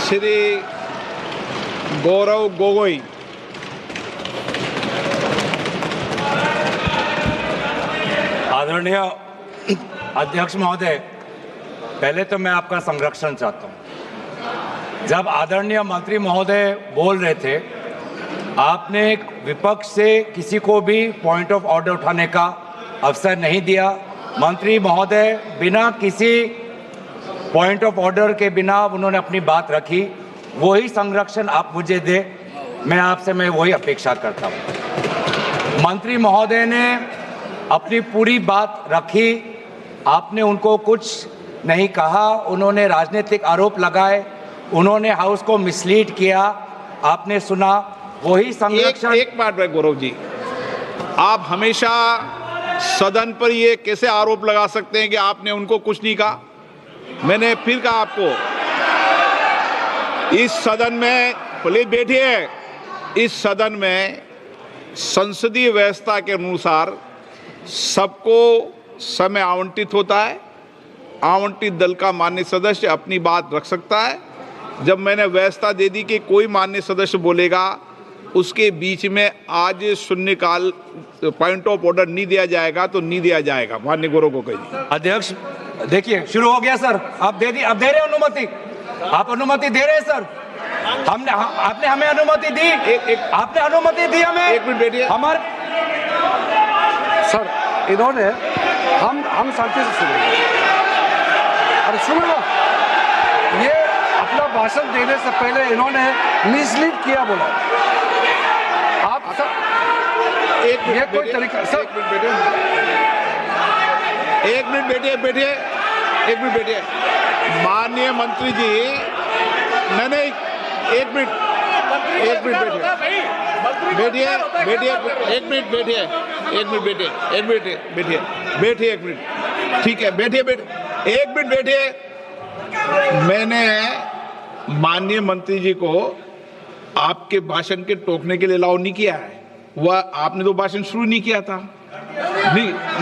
श्री गौरव गोगोई। आदरणीय अध्यक्ष महोदय, पहले तो मैं आपका संरक्षण चाहता हूं। जब आदरणीय मंत्री महोदय बोल रहे थे, आपने विपक्ष से किसी को भी पॉइंट ऑफ ऑर्डर उठाने का अवसर नहीं दिया। मंत्री महोदय बिना किसी पॉइंट ऑफ ऑर्डर के बिना उन्होंने अपनी बात रखी। वही संरक्षण आप मुझे दे, मैं आपसे वही अपेक्षा करता हूं। मंत्री महोदय ने अपनी पूरी बात रखी, आपने उनको कुछ नहीं कहा। उन्होंने राजनीतिक आरोप लगाए, उन्होंने हाउस को मिसलीड किया, आपने सुना। वही संरक्षण। एक बात है गौरव जी, आप हमेशा सदन पर ये कैसे आरोप लगा सकते हैं कि आपने उनको कुछ नहीं कहा? मैंने फिर कहा आपको, इस सदन में, प्लीज बैठिए, इस सदन में संसदीय व्यवस्था के अनुसार सबको समय आवंटित होता है। आवंटित दल का माननीय सदस्य अपनी बात रख सकता है। जब मैंने व्यवस्था दे दी कि कोई माननीय सदस्य बोलेगा, उसके बीच में आज शून्यकाल पॉइंट ऑफ ऑर्डर नहीं दिया जाएगा तो नहीं दिया जाएगा। माननीय गौरव को कहिए। अध्यक्ष देखिए, शुरू हो गया सर, आप दे रहे अनुमति, आप अनुमति दे रहे हैं सर। आपने हमें अनुमति दी, आपने अनुमति दी हमें। एक मिनट बैठिए। हमारे सर, इन्होंने हम शांति से सुनेंगे। अरे सुनो ना, ये अपना भाषण देने से पहले इन्होंने मिसलीड किया बोला। आप सब ये कोई तरीका सर? एक मिनट बैठिए। माननीय मंत्री जी, नहीं, एक मिनट बैठिए। ठीक है, बैठिए। मैंने माननीय मंत्री जी को आपके भाषण के टोकने के लिए अलाउ नहीं किया है। वह आपने तो भाषण शुरू नहीं किया था।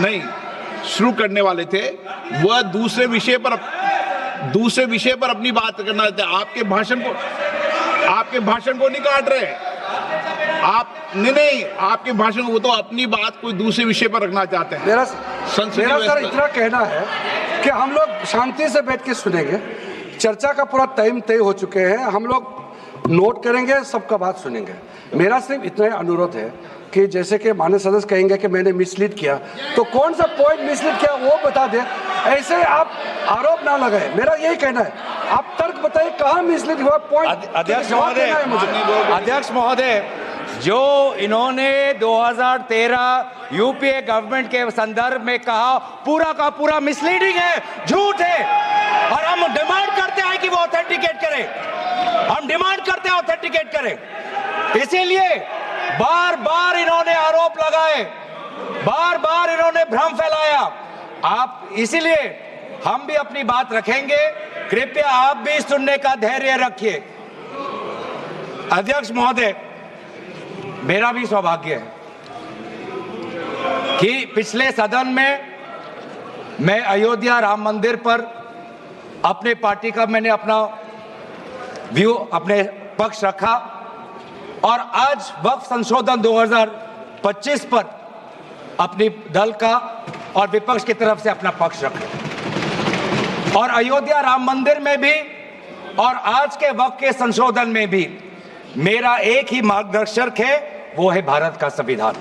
नहीं शुरू करने वाले थे, वह दूसरे विषय पर अपनी बात करना चाहते। आपके भाषण को नहीं काट रहे आप। नहीं, आपके भाषण को, वो तो अपनी बात कोई दूसरे विषय पर रखना चाहते हैं। मेरा सर इतना कहना है कि हम लोग शांति से बैठ के सुनेंगे। चर्चा का पूरा टाइम तय हो चुके हैं, हम लोग नोट करेंगे, सबका बात सुनेंगे। मेरा सिर्फ इतना ही अनुरोध है कि जैसे कि माननीय सदस्य कहेंगे कि मैंने मिसलीड किया, तो कौन सा पॉइंट मिसलीड किया वो बता दे। ऐसे आप आरोप ना लगाए, मेरा यही कहना है। आप तर्क बताइए कहाँ मिसलीड हुआ पॉइंट। अध्यक्ष महोदय, जो इन्होंने 2013 यूपीए गवर्नमेंट के संदर्भ में कहा, पूरा का पूरा मिसलीडिंग है, झूठ है। और हम डिमांड करते हैं कि वो ऑथेंटिकेट करें। इसीलिए बार बार इन्होंने आरोप लगाए, बार बार इन्होंने भ्रम फैलाया। आप इसीलिए हम भी अपनी बात रखेंगे, कृपया आप भी सुनने का धैर्य रखिए। अध्यक्ष महोदय, मेरा भी सौभाग्य है कि पिछले सदन में मैं अयोध्या राम मंदिर पर अपने पार्टी का मैंने अपना व्यू, अपने पक्ष रखा, और आज वक्फ संशोधन 2025 पर अपनी दल का और विपक्ष की तरफ से अपना पक्ष रखा। और अयोध्या राम मंदिर में भी और आज के वक्फ के संशोधन में भी मेरा एक ही मार्गदर्शक है, वो है भारत का संविधान।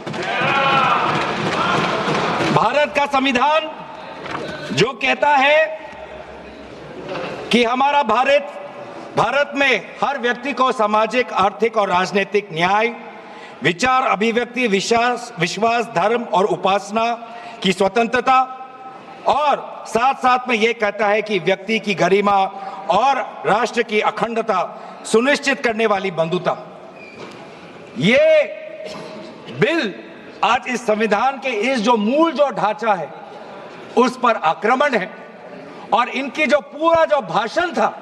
भारत का संविधान जो कहता है कि हमारा भारत में हर व्यक्ति को सामाजिक, आर्थिक और राजनीतिक न्याय, विचार, अभिव्यक्ति, विश्वास, धर्म और उपासना की स्वतंत्रता, और साथ साथ में यह कहता है कि व्यक्ति की गरिमा और राष्ट्र की अखंडता सुनिश्चित करने वाली बंधुता। ये बिल आज इस संविधान के इस जो मूल जो ढांचा है उस पर आक्रमण है। और इनकी जो पूरा जो भाषण था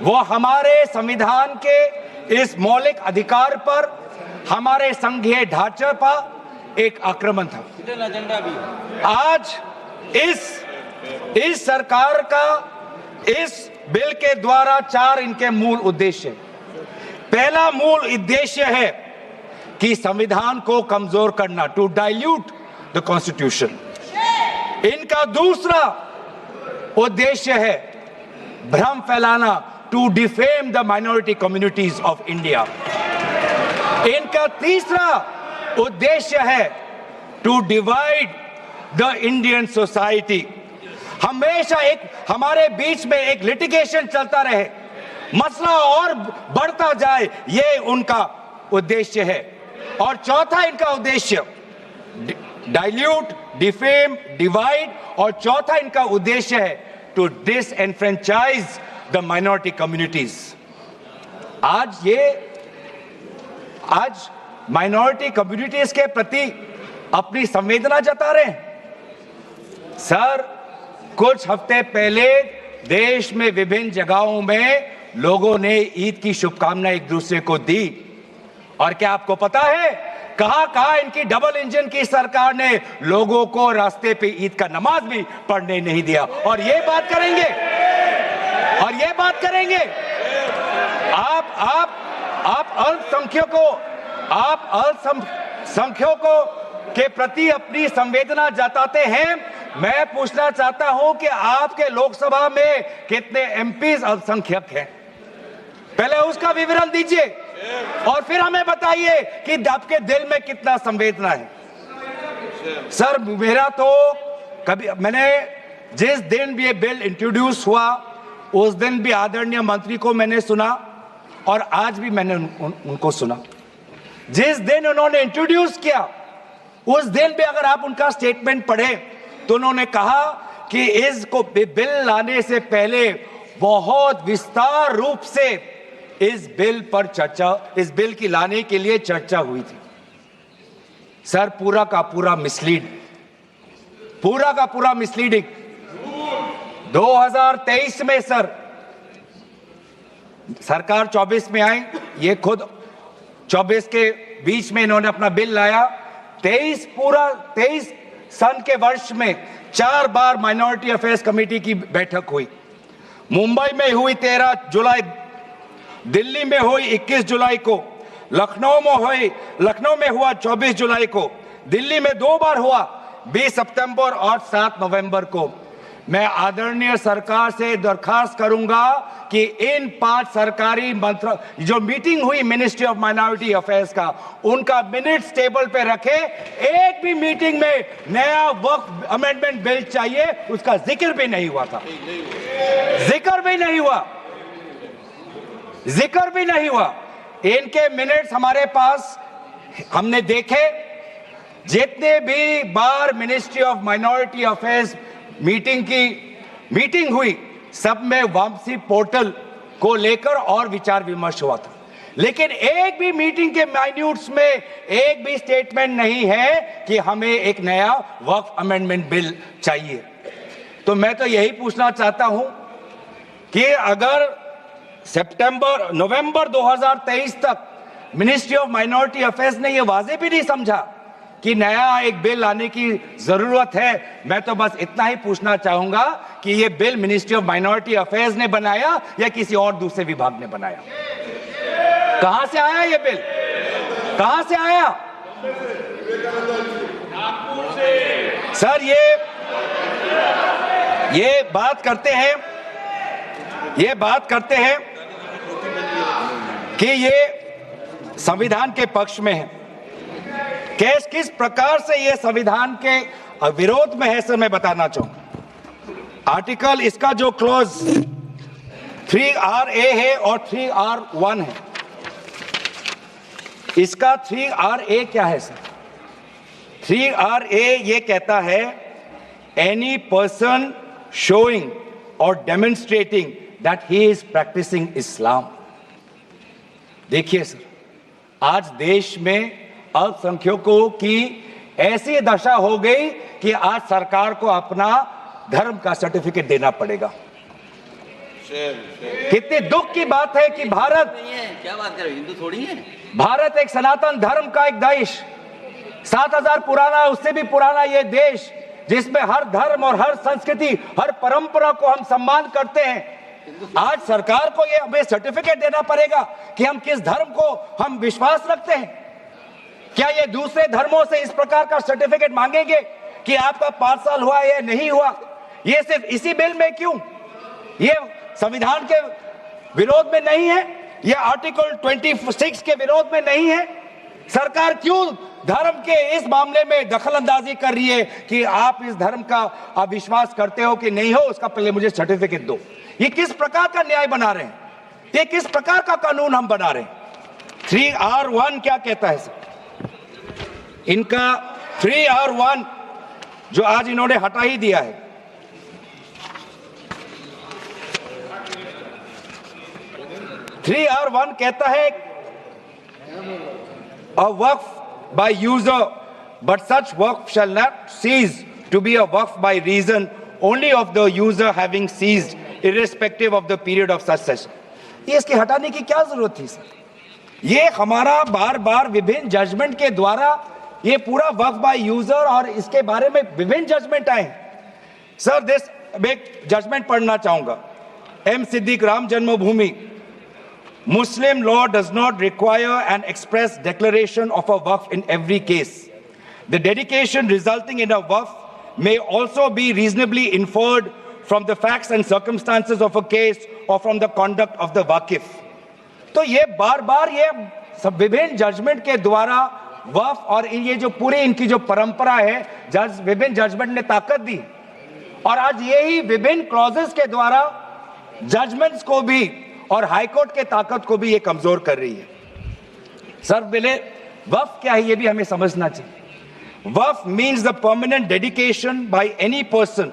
वो हमारे संविधान के इस मौलिक अधिकार पर, हमारे संघीय ढांचे पर एक आक्रमण था। आज इस सरकार का, इस बिल के द्वारा 4 इनके मूल उद्देश्य। पहला मूल उद्देश्य है कि संविधान को कमजोर करना, टू डाइल्यूट द कॉन्स्टिट्यूशन। इनका दूसरा उद्देश्य है भ्रम फैलाना, to defame the minority communities of India. इनका तीसरा उद्देश्य है to divide the Indian society. हमेशा एक हमारे बीच में एक लिटिगेशन चलता रहे, मसला और बढ़ता जाए, ये उनका उद्देश्य है। और चौथा इनका उद्देश्य डाइल्यूट, डिफेम, डिवाइड, और चौथा इनका उद्देश्य है to disenfranchise the minority communities. आज माइनॉरिटी कम्युनिटीज के प्रति अपनी संवेदना जता रहे हैं। सर, कुछ हफ्ते पहले देश में विभिन्न जगहों में लोगों ने ईद की शुभकामनाएं एक दूसरे को दी, और क्या आपको पता है कहां इनकी डबल इंजन की सरकार ने लोगों को रास्ते पे ईद का नमाज भी पढ़ने नहीं दिया। और ये बात करेंगे आप अल्पसंख्यकों के प्रति अपनी संवेदना जताते हैं। मैं पूछना चाहता हूं कि आपके लोकसभा में कितने एमपीज अल्पसंख्यक हैं? पहले उसका विवरण दीजिए और फिर हमें बताइए कि आपके दिल में कितना संवेदना है। सर, मेरा तो मैंने जिस दिन भी ये बिल इंट्रोड्यूस हुआ उस दिन भी आदरणीय मंत्री को मैंने सुना, और आज भी मैंने उनको सुना। जिस दिन उन्होंने इंट्रोड्यूस किया उस दिन भी अगर आप उनका स्टेटमेंट पढ़े तो उन्होंने कहा कि इसको बिल लाने से पहले बहुत विस्तार रूप से इस बिल की लाने के लिए चर्चा हुई थी। सर, पूरा का पूरा मिसलीडिंग। 2023 में सर सरकार 24 में आई, ये खुद 24 के बीच में इन्होंने अपना बिल लाया। 23 सन के वर्ष में 4 बार माइनॉरिटी अफेयर्स कमेटी की बैठक हुई। मुंबई में हुई 13 जुलाई, दिल्ली में हुई 21 जुलाई को, लखनऊ में हुआ 24 जुलाई को, दिल्ली में 2 बार हुआ 20 सितंबर और 7 नवंबर को। मैं आदरणीय सरकार से दरखास्त करूंगा कि इन 5 सरकारी जो मीटिंग हुई मिनिस्ट्री ऑफ माइनॉरिटी अफेयर्स का, उनका मिनट्स टेबल पे रखे। एक भी मीटिंग में नया वक्फ अमेंडमेंट बिल चाहिए उसका जिक्र भी नहीं हुआ था। जिक्र भी नहीं हुआ। इनके मिनट्स हमारे पास, हमने देखे। जितने भी बार ministry of minority affairs meeting हुई, सब में वापसी पोर्टल को लेकर और विचार विमर्श हुआ था, लेकिन एक भी मीटिंग के माइन्यूट्स में एक भी स्टेटमेंट नहीं है कि हमें एक नया वक्फ अमेंडमेंट बिल चाहिए। तो मैं तो यही पूछना चाहता हूं कि अगर नवंबर 2023 तक मिनिस्ट्री ऑफ माइनॉरिटी अफेयर्स ने यह वाजे भी नहीं समझा कि नया एक बिल लाने की जरूरत है, मैं तो बस इतना ही पूछना चाहूंगा कि यह bill ministry of minority affairs ने बनाया या किसी और दूसरे विभाग ने बनाया? कहां से आया यह बिल? कहां से आया? सर, ये बात करते हैं कि ये संविधान के पक्ष में है। किस प्रकार से ये संविधान के विरोध में है, सर मैं बताना चाहूंगा। आर्टिकल, इसका जो क्लॉज 3RA है और 3R1 है। इसका 3RA क्या है सर? 3RA ये कहता है एनी पर्सन शोइंग और demonstrating that he is practicing Islam. देखिए सर, आज देश में अल्पसंख्यकों की ऐसी दशा हो गई कि आज सरकार को अपना धर्म का सर्टिफिकेट देना पड़ेगा। कितनी दुख की बात है कि भारत नहीं है, क्या बात कर रहे हो, हिंदू थोड़ी है। भारत एक सनातन धर्म का एक देश, 7000 पुराना, उससे भी पुराना ये देश, जिसमें हर धर्म और हर संस्कृति, हर परंपरा को हम सम्मान करते हैं। आज सरकार को ये हमें सर्टिफिकेट देना पड़ेगा कि हम किस धर्म को हम विश्वास रखते हैं। क्या ये दूसरे धर्मों से इस प्रकार का सर्टिफिकेट मांगेंगे कि आपका 5 साल हुआ या नहीं हुआ? ये सिर्फ इसी बिल में क्यों? ये संविधान के विरोध में नहीं है? ये आर्टिकल 26 के विरोध में नहीं है? सरकार क्यों धर्म के इस मामले में दखलंदाजी कर रही है कि आप इस धर्म का आप विश्वास करते हो कि नहीं हो, उसका पहले मुझे सर्टिफिकेट दो? ये किस प्रकार का न्याय बना रहे हैं? ये किस प्रकार का कानून हम बना रहे हैं? 3R1 क्या कहता है सर? इनका 3R1 जो आज इन्होंने हटा ही दिया है, 3R1 कहता है a waqf by user, but such waqf shall not cease to be a waqf by reason only of the user having ceased, irrespective of the period of such session. ये इसके हटाने की क्या जरूरत थी सर? ये हमारा बार बार विभिन्न जजमेंट के द्वारा ये पूरा वक्फ बाय यूजर और इसके बारे में विभिन्न जजमेंट आए सर। दिस एक जजमेंट पढ़ना चाहूंगा। M Siddique, Ram Janmabhoomi, Muslim law does not require an express declaration of a waqf in every case. The dedication resulting in a waqf may also be reasonably inferred from the facts and circumstances of a case or from the conduct of the waqif. तो ये बार बार ये सब विभिन्न judgement के द्वारा वक्फ और ये जो पूरी इनकी जो परंपरा है, विभिन्न जजमेंट ने ताकत दी और आज यही विभिन्न क्लॉजेस के द्वारा जजमेंट्स को भी और हाईकोर्ट के ताकत को भी ये कमजोर कर रही है। सर पहले वक्फ क्या है ये भी हमें समझना चाहिए। वक्फ means the permanent dedication by any person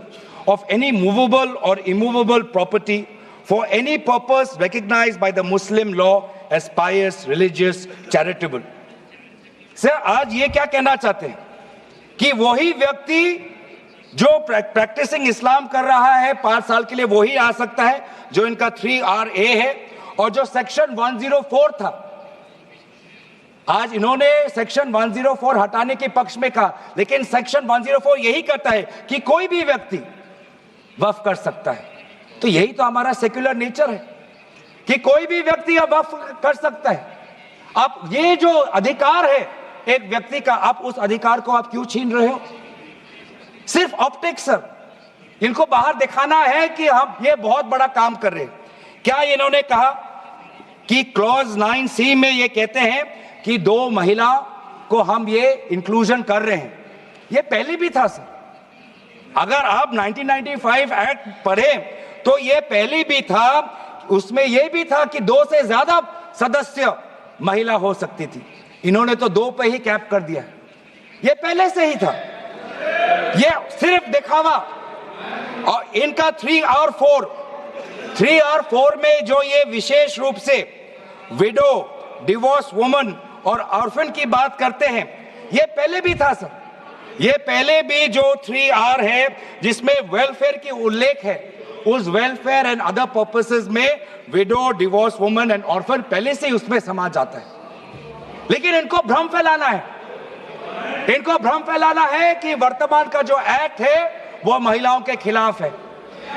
of any movable और immovable property for any purpose recognized by the Muslim law as pious, religious, charitable. Sir आज ये क्या कहना चाहते हैं कि वही व्यक्ति जो प्रैक्टिसिंग इस्लाम कर रहा है 5 साल के लिए वही आ सकता है, जो इनका 3RA है, और जो सेक्शन 104 था, आज इन्होंने सेक्शन 104 हटाने के पक्ष में कहा, लेकिन सेक्शन 104 यही कहता है कि कोई भी व्यक्ति वक्फ कर सकता है। तो यही तो हमारा सेक्युलर नेचर है कि कोई भी व्यक्ति अब वक्फ कर सकता है। अब ये जो अधिकार है एक व्यक्ति का, आप उस अधिकार को आप क्यों छीन रहे हो? सिर्फ ऑप्टिक्स सर, इनको बाहर दिखाना है कि हम ये बहुत बड़ा काम कर रहे हैं। क्या इन्होंने कहा कि क्लॉज 9C में ये कहते हैं कि 2 महिला को हम ये इंक्लूजन कर रहे हैं? ये पहले भी था सर। अगर आप 1995 एक्ट पढ़े तो ये पहले भी था, उसमें ये भी था कि 2 से ज्यादा सदस्य महिला हो सकती थी। इन्होंने तो 2 पे ही कैप कर दिया। ये पहले से ही था, ये सिर्फ दिखावा। और इनका 3R4 में जो ये विशेष रूप से विडो, डिवोर्स वुमन और ऑर्फन की बात करते हैं, ये पहले भी था सर। ये पहले भी जो 3R है जिसमें वेलफेयर की उल्लेख है, उस वेलफेयर एंड अदर पर्पसेस में window, divorce woman and orphan पहले से ही उसमें समा जाता है। लेकिन इनको भ्रम फैलाना है, इनको भ्रम फैलाना है कि वर्तमान का जो एक्ट है वो महिलाओं के खिलाफ है।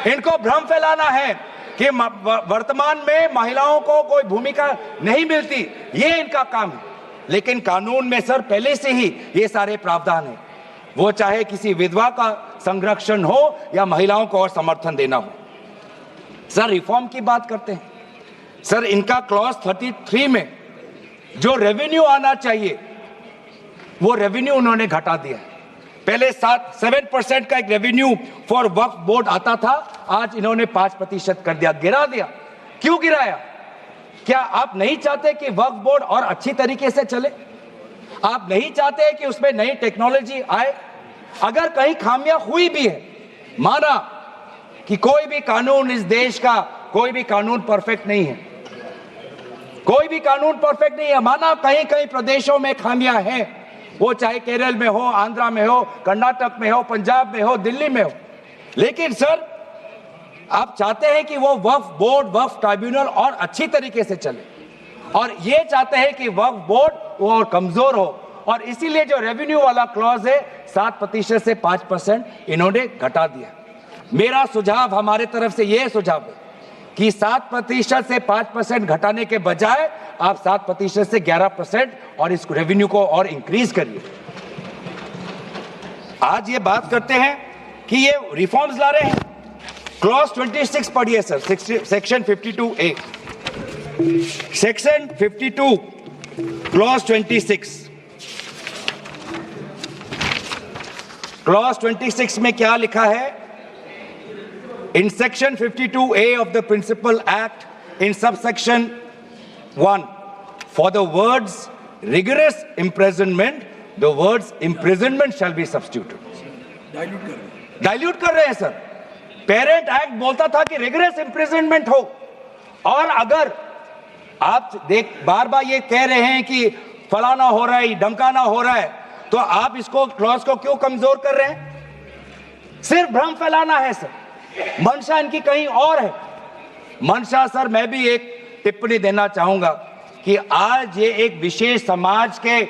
इनको भ्रम फैलाना है कि वर्तमान में महिलाओं को कोई भूमिका नहीं मिलती, ये इनका काम है। लेकिन कानून में सर पहले से ही ये सारे प्रावधान है, वो चाहे किसी विधवा का संरक्षण हो या महिलाओं को और समर्थन देना हो। सर रिफॉर्म की बात करते हैं सर, इनका क्लॉज 33 में जो रेवेन्यू आना चाहिए वो रेवेन्यू उन्होंने घटा दिया। पहले 7% का एक रेवेन्यू फॉर वक्फ बोर्ड आता था, आज इन्होंने 5% कर दिया, गिरा दिया। क्यों गिराया? क्या आप नहीं चाहते कि वक्फ बोर्ड और अच्छी तरीके से चले? आप नहीं चाहते कि उसमें नई टेक्नोलॉजी आए? अगर कहीं खामियां हुई भी है, माना कि कोई भी कानून इस देश का, कोई भी कानून परफेक्ट नहीं है, कोई भी कानून परफेक्ट नहीं है, माना कहीं कहीं प्रदेशों में खामियां हैं, वो चाहे केरल में हो, आंध्रा में हो, कर्नाटक में हो, पंजाब में हो, दिल्ली में हो, लेकिन सर आप चाहते हैं कि वो वक्फ बोर्ड, वक्फ ट्राइब्यूनल और अच्छी तरीके से चले, और ये चाहते हैं कि वक्फ बोर्ड वो और कमजोर हो, और इसीलिए जो रेवेन्यू वाला क्लॉज है 7% से 5% इन्होंने घटा दिया। मेरा सुझाव, हमारे तरफ से ये सुझाव है कि 7% से 5% घटाने के बजाय आप 7% से 11% और इस रेवेन्यू को और इंक्रीज करिए। आज ये बात करते हैं कि ये रिफॉर्म्स ला रहे हैं। क्लॉज 26 पढ़िए sir, section 52A, section 52 clause 26। Clause 26 में क्या लिखा है? In section 52A of the Principal Act, in subsection 1, for the words rigorous imprisonment, the words imprisonment shall be substituted. Dilute कर रहे हैं सर। पेरेंट एक्ट बोलता था कि रिगरस इम्प्रिजनमेंट हो, और अगर आप बार बार ये कह रहे हैं कि फलाना हो रहा है, धमकाना हो रहा है, तो आप इसको क्लॉज को क्यों कमजोर कर रहे हैं? सिर्फ भ्रम फैलाना है सर। मंशा इनकी कहीं और है। मंशा सर, मैं भी एक टिप्पणी देना चाहूंगा कि आज ये एक विशेष समाज के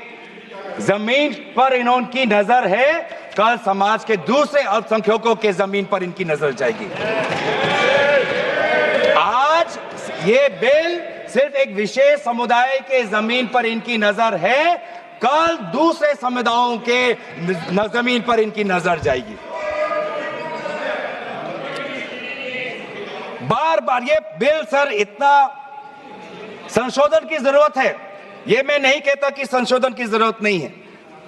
जमीन पर इनकी नजर है, कल समाज के दूसरे अल्पसंख्यकों के जमीन पर इनकी नजर जाएगी। आज ये बिल सिर्फ एक विशेष समुदाय के जमीन पर इनकी नजर है, कल दूसरे समुदायों के जमीन पर इनकी नजर जाएगी। बार बार ये बिल सर, इतना संशोधन की जरूरत है। ये मैं नहीं कहता कि संशोधन की जरूरत नहीं है।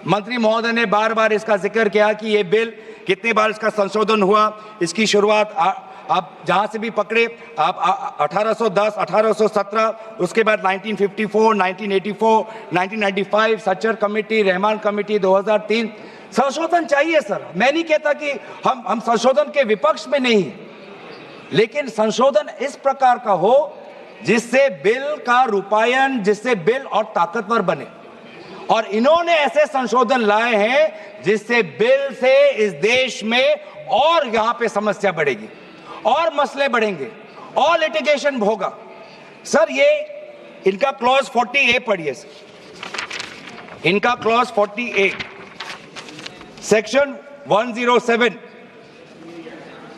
मंत्री महोदय ने बार बार इसका जिक्र किया कि ये बिल कितनी बार इसका संशोधन हुआ। इसकी शुरुआत आप जहां से भी पकड़े, आप 1810, 1817, उसके बाद 1954, 1984, 1995, सच्चर कमेटी, रहमान कमेटी 2003। संशोधन चाहिए सर। मैं नहीं कहता कि हम संशोधन के विपक्ष में नहीं है, लेकिन संशोधन इस प्रकार का हो जिससे बिल का रूपायन, जिससे बिल और ताकतवर बने। और इन्होंने ऐसे संशोधन लाए हैं जिससे बिल से इस देश में और यहां पे समस्या बढ़ेगी, और मसले बढ़ेंगे, और लिटिगेशन होगा। सर ये इनका क्लॉज 40A पढ़िए सर। इनका clause 40A, section 107,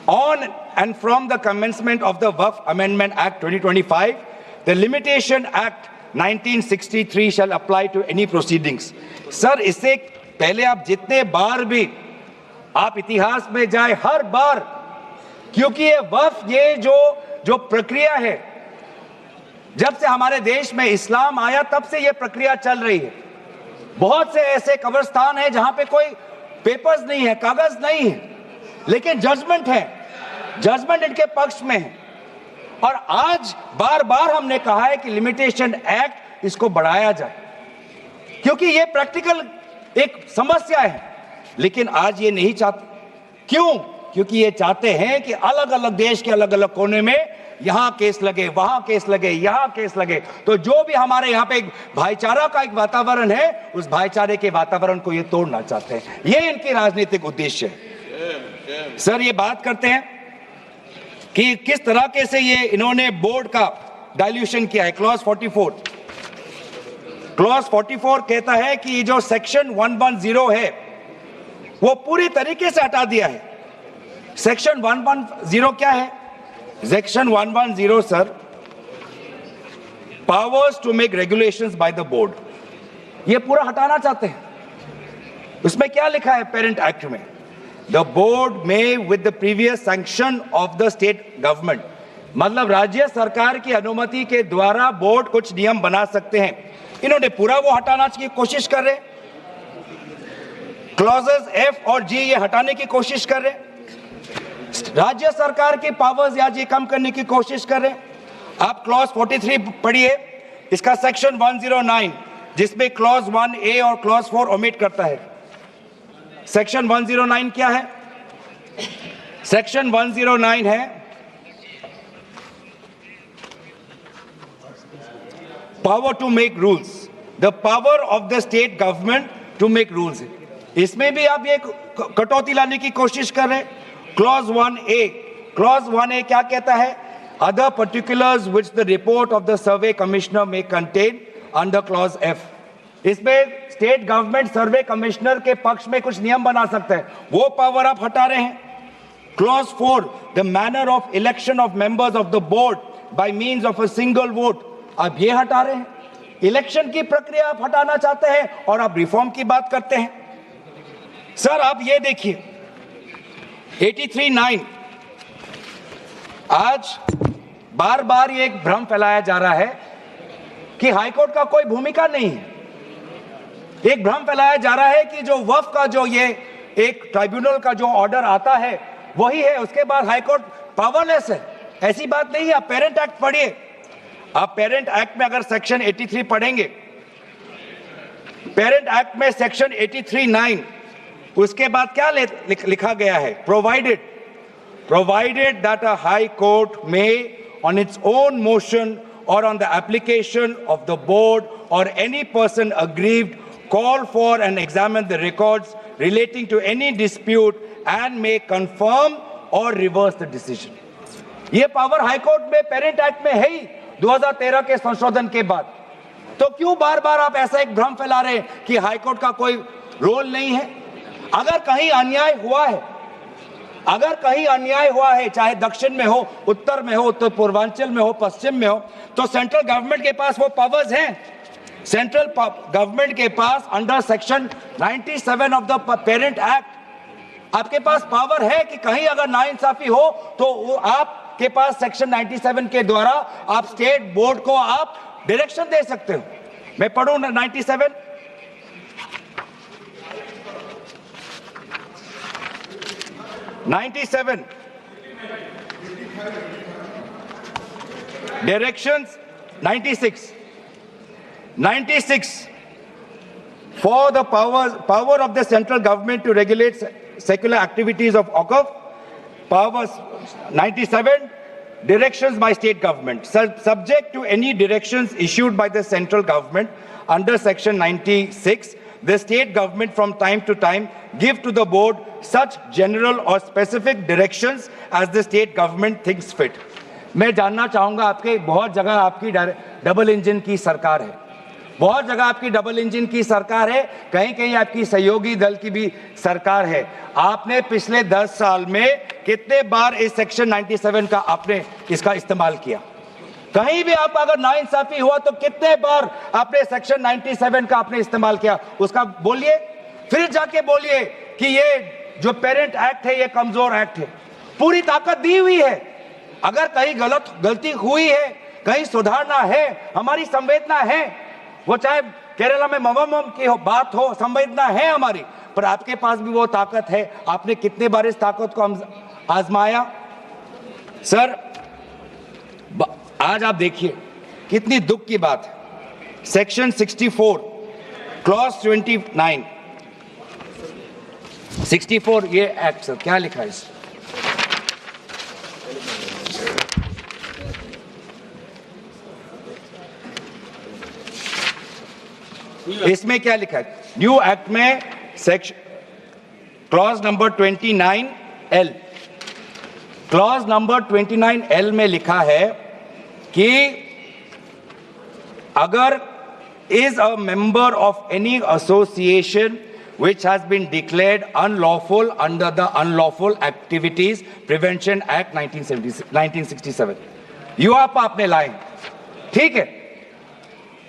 on and from the commencement of the Waqf Amendment Act 2025, the Limitation Act 1963 shall apply to any proceedings. Sir, इससे पहले आप जितने बार भी आप इतिहास में जाए, हर बार, क्योंकि ये वक्फ, ये जो प्रक्रिया है, जब से हमारे देश में इस्लाम आया तब से ये प्रक्रिया चल रही है। बहुत से ऐसे कब्रिस्तान हैं जहां पे कोई पेपर्स नहीं है, कागज नहीं है, लेकिन जजमेंट है, जजमेंट इनके पक्ष में है। और आज बार बार हमने कहा है कि लिमिटेशन एक्ट इसको बढ़ाया जाए, क्योंकि ये प्रैक्टिकल एक समस्या है। लेकिन आज ये नहीं चाहते। क्यों? क्योंकि ये चाहते हैं कि अलग अलग देश के अलग अलग कोने में यहां केस लगे, वहां केस लगे, यहां केस लगे। तो जो भी हमारे यहां पे एक भाईचारा का एक वातावरण है, उस भाईचारे के वातावरण को ये तोड़ना चाहते हैं। ये इनकी राजनीतिक उद्देश्य है। सर, ये बात करते हैं कि किस तरीके से ये इन्होंने बोर्ड का डाइल्यूशन किया है। क्लॉज 44, क्लॉज 44 कहता है कि ये जो सेक्शन 110 है वो पूरी तरीके से हटा दिया है। सेक्शन 110 क्या है? Section 110 sir, powers to make regulations by the board, ये पूरा हटाना चाहते हैं। उसमें क्या लिखा है पेरेंट एक्ट में? The board may with the previous sanction of the state government, मतलब राज्य सरकार की अनुमति के द्वारा बोर्ड कुछ नियम बना सकते हैं। इन्होंने पूरा वो हटाना की कोशिश कर रहे। क्लॉजेस F और G ये हटाने की कोशिश कर रहे। राज्य सरकार की पावर्स या जी कम करने की कोशिश कर रहे। आप क्लॉज 43 पढ़िए, इसका सेक्शन 109, जिसमें क्लॉज 1A और क्लॉज 4 ओमिट करता है। सेक्शन 109 क्या है? सेक्शन 109 है power to make rules, the power of the state government to make rules. इसमें भी आप ये कटौती लाने की कोशिश कर रहे हैं। क्लॉज 1A, क्लॉज 1A क्या कहता है? Other particulars which the report of the survey commissioner में कंटेन अंडर क्लॉज F। इसमें स्टेट गवर्नमेंट सर्वे कमिश्नर के पक्ष में कुछ नियम बना सकता है, वो पावर आप हटा रहे हैं। Clause 4, the manner of election of members of the board by means of a single vote, आप ये हटा रहे हैं। इलेक्शन की प्रक्रिया आप हटाना चाहते हैं और आप रिफॉर्म की बात करते हैं। सर आप ये देखिए 83(9), आज बार बार ये एक भ्रम फैलाया जा रहा है कि हाईकोर्ट का कोई भूमिका नहीं है। एक भ्रम फैलाया जा रहा है कि जो वक्फ का जो ये एक ट्राइब्यूनल का जो ऑर्डर आता है वही है, उसके बाद हाईकोर्ट पावरलेस है। ऐसी बात नहीं है। आप पेरेंट एक्ट पढ़िए। आप पेरेंट एक्ट में अगर सेक्शन 83 पढ़ेंगे, पेरेंट एक्ट में सेक्शन 83(9), उसके बाद क्या लिखा गया है? provided that a high court may on its own motion or on the application of the board or any person aggrieved call for and examine the records relating to any dispute and may confirm or reverse the decision. ये power high court में parent act में है ही 2013 के संशोधन के बाद। तो क्यों बार बार आप ऐसा एक भ्रम फैला रहे हैं कि हाई कोर्ट का कोई रोल नहीं है? अगर कहीं अन्याय हुआ है, अगर कहीं अन्याय हुआ है, चाहे दक्षिण में हो, उत्तर में हो, उत्तर पूर्वांचल में हो, पश्चिम में हो, तो सेंट्रल गवर्नमेंट के पास वो पावर्स हैं। सेंट्रल गवर्नमेंट के पास under section 97 of the parent act आपके पास पावर है कि कहीं अगर नाइंसाफी हो तो वो आपके पास सेक्शन 97 के द्वारा आप स्टेट बोर्ड को आप डायरेक्शन दे सकते हो। मैं पढ़ूं 97। Directions 96 for the power of the central government to regulate secular activities of OCF. Powers 97 directions by state government subject to any directions issued by the central government under section 96. The state government from time to time give to the board such general or specific directions as the state government thinks fit. मैं जानना चाहूंगा, आपके बहुत जगह आपकी double engine की सरकार है, बहुत जगह आपकी डबल इंजन की सरकार है, कहीं कहीं आपकी सहयोगी दल की भी सरकार है। आपने पिछले 10 साल में कितने बार इस सेक्शन 97 का आपने इसका इस्तेमाल किया? कहीं भी आप अगर नाइंसाफी हुआ तो कितने बार आपने सेक्शन 97 का आपने इस्तेमाल किया? उसका बोलिए, फिर जाके बोलिए कि ये जो पेरेंट एक्ट है ये कमजोर एक्ट है। पूरी ताकत दी हुई है। अगर कहीं गलती हुई है, कहीं सुधारना है, हमारी संवेदना है, वो चाहे केरला में मवम की बात हो, संवेदना है हमारी, पर आपके पास भी वो ताकत है। आपने कितने बार इस ताकत को आजमाया? सर आज आप देखिए कितनी दुख की बात है। सेक्शन 64 क्लॉज 29 64 ये एक्ट सर क्या लिखा है इसमें क्या लिखा है? न्यू एक्ट में section clause number 29L, clause number 29L में लिखा है कि अगर is a member of any association which has been declared unlawful under the Unlawful Activities Prevention Act 1967, यूआपा आपने लाए, ठीक है।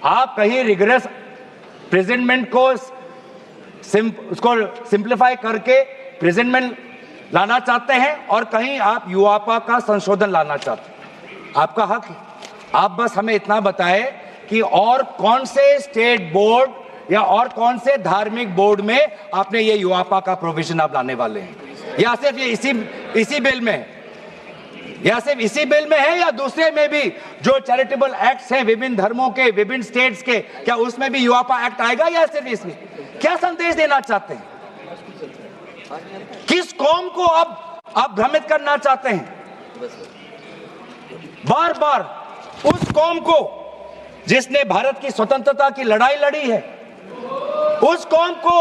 आप कहीं रिग्रेस प्रेजेंटमेंट को उसको सिंप्लीफाई करके प्रेजेंटमेंट लाना चाहते हैं और कहीं आप यूआपा का संशोधन लाना चाहते हैं। आपका हक है। आप बस हमें इतना बताएं कि और कौन से स्टेट बोर्ड या और कौन से धार्मिक बोर्ड में आपने ये यूआपा का प्रोविजन आप लाने वाले हैं, या सिर्फ ये इसी बिल में है, या सिर्फ इसी बिल में है, या दूसरे में भी जो चैरिटेबल एक्ट्स हैं विभिन्न धर्मों के, विभिन्न स्टेट्स के, क्या उसमें भी यूआपा एक्ट आएगा या सिर्फ इसमें? क्या संदेश देना चाहते हैं? किस कौम को आप भ्रमित करना चाहते हैं? बार बार उस कौम को जिसने भारत की स्वतंत्रता की लड़ाई लड़ी है, उस कौम को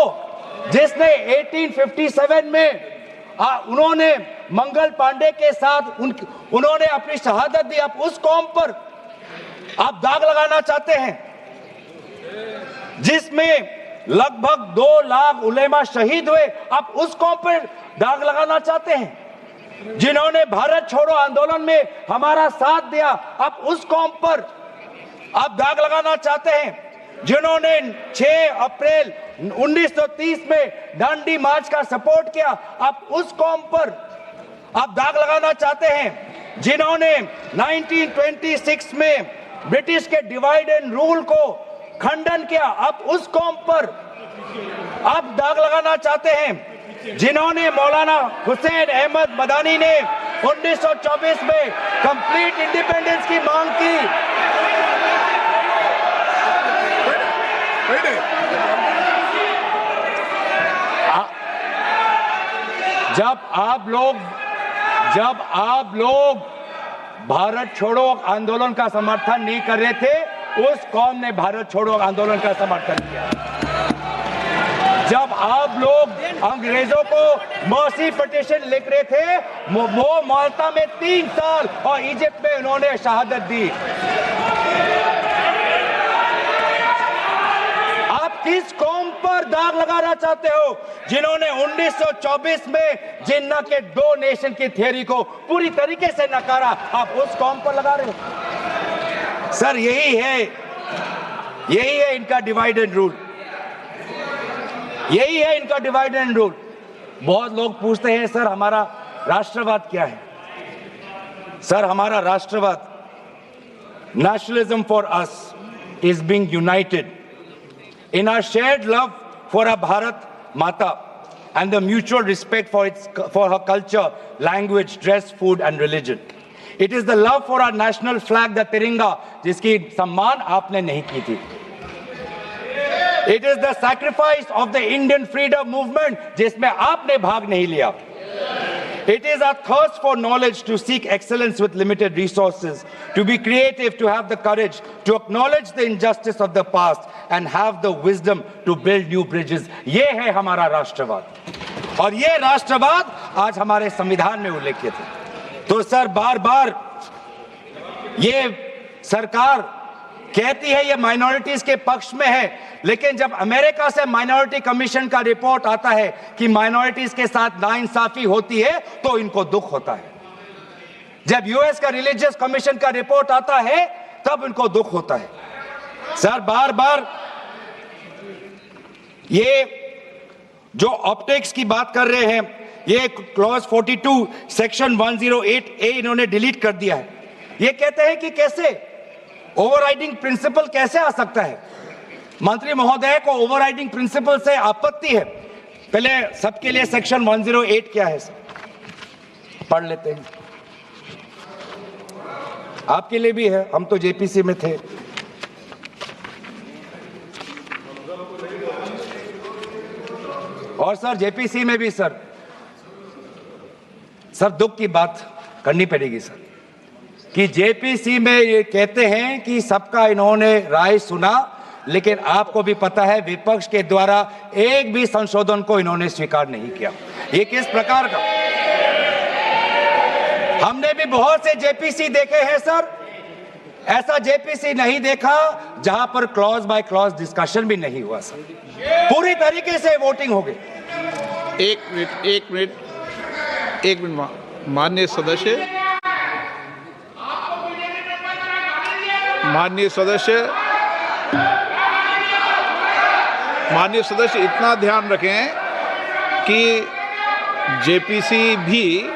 जिसने 1857 में उन्होंने मंगल पांडे के साथ उन्होंने अपनी शहादत दी, आप उस कौम पर आप दाग लगाना चाहते हैं जिसमें लगभग 2 लाख उलेमा शहीद हुए, आप उस कौम पर दाग लगाना चाहते हैं। जिन्होंने भारत छोड़ो आंदोलन में हमारा साथ दिया, अब उस कौम पर आप दाग लगाना चाहते हैं। जिन्होंने 6 अप्रैल 1930 में दांडी मार्च का सपोर्ट किया, अब उस कौम पर आप दाग लगाना चाहते हैं। जिन्होंने 1926 में ब्रिटिश के डिवाइड एंड रूल को खंडन किया, अब उस कौम पर आप दाग लगाना चाहते हैं। जिन्होंने मौलाना हुसैन अहमद मदानी ने 1924 में कंप्लीट इंडिपेंडेंस की मांग की, जब आप लोग भारत छोड़ो आंदोलन का समर्थन नहीं कर रहे थे, उस कौम ने भारत छोड़ो आंदोलन का समर्थन किया। जब आप लोग अंग्रेजों को मर्सी पिटीशन लिख रहे थे, वो माल्टा में 3 साल और इजिप्ट में उन्होंने शहादत दी। आप किस कौम पर दाग लगाना चाहते हो? जिन्होंने 1924 में जिन्ना के 2 नेशन की थ्योरी को पूरी तरीके से नकारा, आप उस कौम पर लगा रहे हो। सर यही है इनका डिवाइड एंड रूल, यही है इनका डिवाइड एंड रूल। बहुत लोग पूछते हैं सर हमारा राष्ट्रवाद क्या है? सर हमारा राष्ट्रवाद, nationalism for us is being United in our shared love for our Bharat Mata and the mutual respect for her culture, language, dress, food and religion. It is the love for our national flag, the Tiringa, जिसकी सम्मान आपने नहीं की थी. It is the sacrifice of the Indian freedom movement, जिसमें आपने भाग नहीं लिया. It is our thirst for knowledge, to seek excellence with limited resources, to be creative, to have the courage, to acknowledge the injustice of the past and have the wisdom to build new bridges. ये है हमारा राष्ट्रवाद और ये राष्ट्रवाद आज हमारे संविधान में उल्लेखित है। तो सर बार बार ये सरकार कहती है ये माइनॉरिटीज के पक्ष में है, लेकिन जब अमेरिका से माइनॉरिटी कमीशन का रिपोर्ट आता है कि माइनॉरिटीज के साथ नाइंसाफी होती है तो इनको दुख होता है। जब यूएस का रिलीजियस कमीशन का रिपोर्ट आता है तब इनको दुख होता है। सर बार बार ये जो ऑप्टिक्स की बात कर रहे हैं, ये क्लॉज 42 सेक्शन 108A इन्होंने डिलीट कर दिया है। ये कहते हैं कि कैसे ओवरराइडिंग प्रिंसिपल कैसे आ सकता है? मंत्री महोदय को ओवरराइडिंग प्रिंसिपल से आपत्ति है। पहले सबके लिए सेक्शन 108 क्या है सर पढ़ लेते हैं, आपके लिए भी है, हम तो जेपीसी में थे। और सर जेपीसी में भी सर दुख की बात करनी पड़ेगी सर कि जेपीसी में ये कहते हैं कि सबका इन्होंने राय सुना, लेकिन आपको भी पता है विपक्ष के द्वारा एक भी संशोधन को इन्होंने स्वीकार नहीं किया। ये किस प्रकार का? हमने भी बहुत से जेपीसी देखे हैं सर, ऐसा जेपीसी नहीं देखा जहां पर क्लॉज बाय क्लॉज डिस्कशन भी नहीं हुआ सर, पूरी तरीके से वोटिंग हो गई। एक मिनट माननीय सदस्य इतना ध्यान रखें कि जेपीसी भी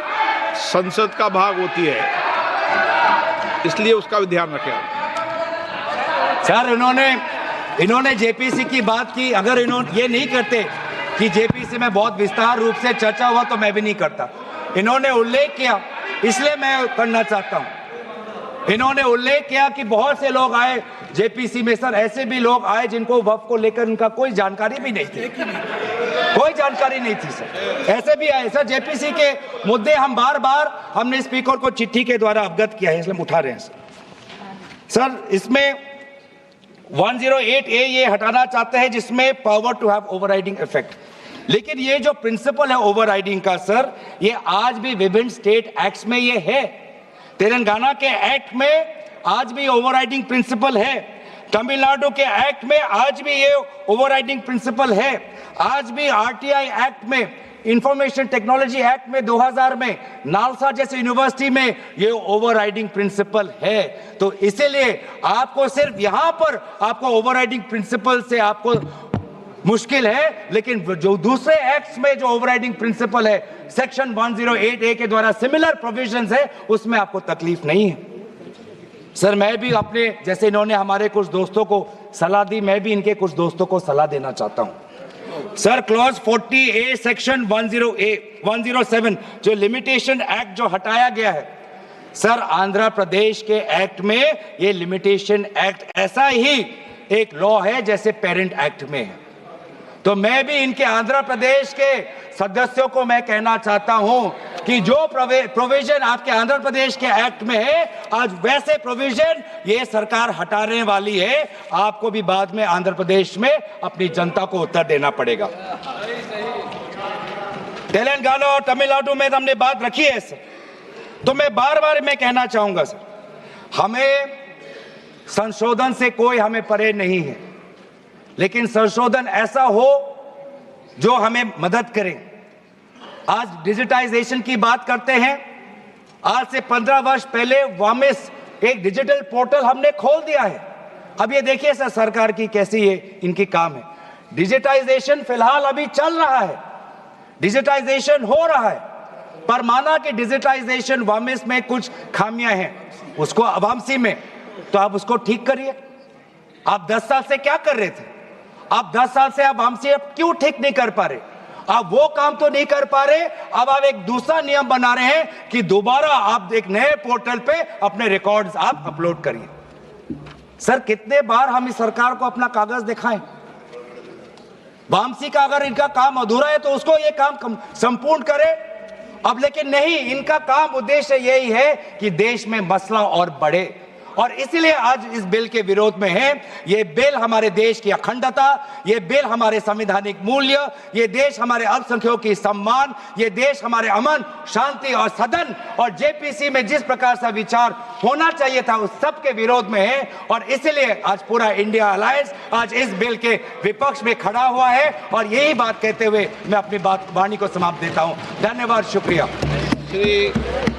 संसद का भाग होती है, इसलिए उसका भी ध्यान रखें। सर इन्होंने जेपीसी की बात की, अगर इन्होंने ये नहीं करते कि जेपीसी में बहुत विस्तार रूप से चर्चा हुआ तो मैं भी नहीं करता। इन्होंने उल्लेख किया इसलिए मैं करना चाहता हूं। इन्होंने उल्लेख किया कि बहुत से लोग आए जेपीसी में, सर ऐसे भी लोग आए जिनको वक्फ को लेकर उनका कोई जानकारी भी नहीं थी, कोई जानकारी नहीं थी सर, ऐसे भी आए। सर जेपीसी के मुद्दे हम बार बार हमने स्पीकर को चिट्ठी के द्वारा अवगत किया है, इसलिए उठा रहे हैं सर। इसमें 108A ये हटाना चाहते हैं जिसमें power to have overriding effect, लेकिन ये जो प्रिंसिपल है ओवरराइडिंग का सर, ये आज भी विभिन्न स्टेट एक्ट्स में ये है। तेलंगाना के एक्ट में आज भी ओवरराइडिंग प्रिंसिपल है, तमिलनाडु के एक्ट में आज भी ये ओवरराइडिंग प्रिंसिपल है, आज भी आरटीआई एक्ट में इंफॉर्मेशन टेक्नोलॉजी एक्ट में 2000 में नालसा जैसे यूनिवर्सिटी में ये ओवरराइडिंग प्रिंसिपल है। तो इसीलिए आपको सिर्फ यहां पर आपको ओवरराइडिंग प्रिंसिपल से आपको मुश्किल है, लेकिन जो दूसरे एक्ट्स में जो ओवरराइडिंग प्रिंसिपल है सेक्शन 108A के द्वारा सिमिलर प्रोविजंस है, उसमें आपको तकलीफ नहीं है। सर मैं भी अपने जैसे इन्होंने हमारे कुछ दोस्तों को सलाह दी, मैं भी इनके कुछ दोस्तों को सलाह देना चाहता हूं। सर क्लॉज 40A सेक्शन 107 जो लिमिटेशन एक्ट जो हटाया गया है, सर आंध्र प्रदेश के एक्ट में ये लिमिटेशन एक्ट ऐसा ही एक लॉ है जैसे पेरेंट एक्ट में है। तो मैं भी इनके आंध्र प्रदेश के सदस्यों को मैं कहना चाहता हूं कि जो प्रोविजन आपके आंध्र प्रदेश के एक्ट में है, आज वैसे प्रोविजन ये सरकार हटाने वाली है। आपको भी बाद में आंध्र प्रदेश में अपनी जनता को उत्तर देना पड़ेगा। तेलंगाना और तमिलनाडु में हमने बात रखी है सर, तो मैं बार बार मैं कहना चाहूंगा सर, हमें संशोधन से कोई हमें परे नहीं है, लेकिन संशोधन ऐसा हो जो हमें मदद करे। आज डिजिटाइजेशन की बात करते हैं। आज से 15 वर्ष पहले वामिस एक डिजिटल पोर्टल हमने खोल दिया है। अब ये देखिए सर सरकार की कैसी ये इनकी काम है। डिजिटाइजेशन फिलहाल अभी चल रहा है, डिजिटाइजेशन हो रहा है, पर माना कि डिजिटाइजेशन वामिस में कुछ खामियां हैं, उसको वामसी में, तो आप उसको ठीक करिए। आप 10 साल से क्या कर रहे थे? आप 10 साल से आप हमसे क्यों ठीक नहीं कर पा रहे? आप वो काम तो नहीं कर पा रहे, अब आप एक दूसरा नियम बना रहे हैं कि दोबारा आप एक नए पोर्टल पे अपने रिकॉर्ड्स आप अपलोड करिए। सर कितने बार हम इस सरकार को अपना कागज दिखाएं? वामसी का अगर इनका काम अधूरा है तो उसको ये काम संपूर्ण करे। अब लेकिन नहीं, इनका काम उद्देश्य यही है कि देश में मसला और बढ़े, और इसीलिए आज इस बिल के विरोध में है। ये बिल हमारे देश की अखंडता, ये बिल हमारे संवैधानिक मूल्य, ये देश हमारे अल्पसंख्यकों की सम्मान, ये देश हमारे अमन शांति और सदन और जेपीसी में जिस प्रकार से विचार होना चाहिए था उस सब के विरोध में है। और इसीलिए आज पूरा इंडिया अलायंस आज इस बिल के विपक्ष में खड़ा हुआ है। और यही बात कहते हुए मैं अपनी वाणी को समाप्त देता हूं। धन्यवाद, शुक्रिया। श्री